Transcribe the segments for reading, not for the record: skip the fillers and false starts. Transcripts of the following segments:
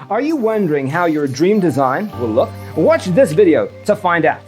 Are you wondering how your dream design will look? Watch this video to find out.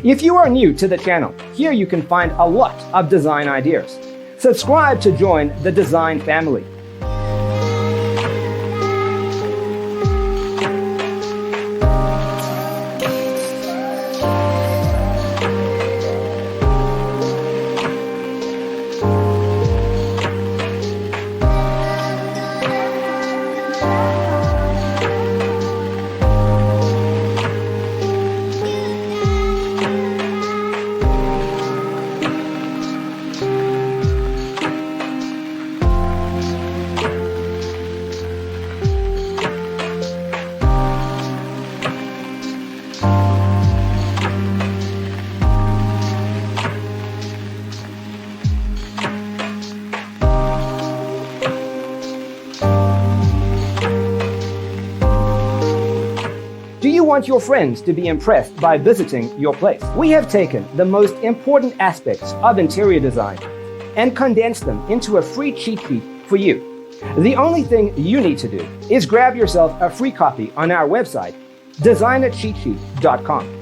If you are new to the channel, here you can find a lot of design ideas. Subscribe to join the design family. Do you want your friends to be impressed by visiting your place? We have taken the most important aspects of interior design and condensed them into a free cheat sheet for you. The only thing you need to do is grab yourself a free copy on our website, designercheatsheet.com.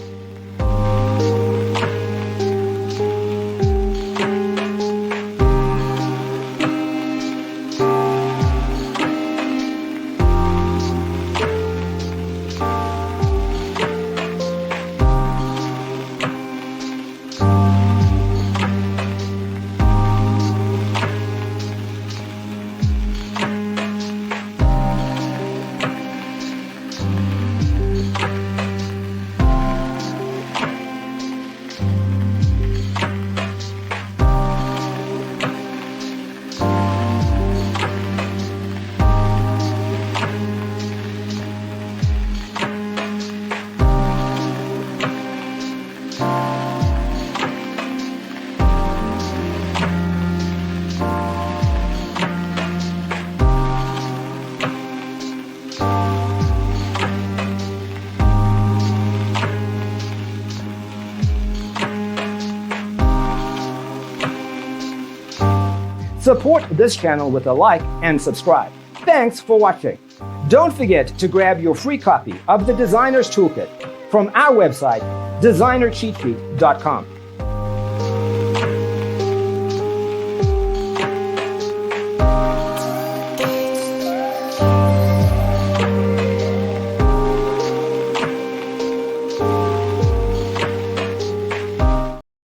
Support this channel with a like and subscribe. Thanks for watching. Don't forget to grab your free copy of the Designer's Toolkit from our website, designercheatsheet.com.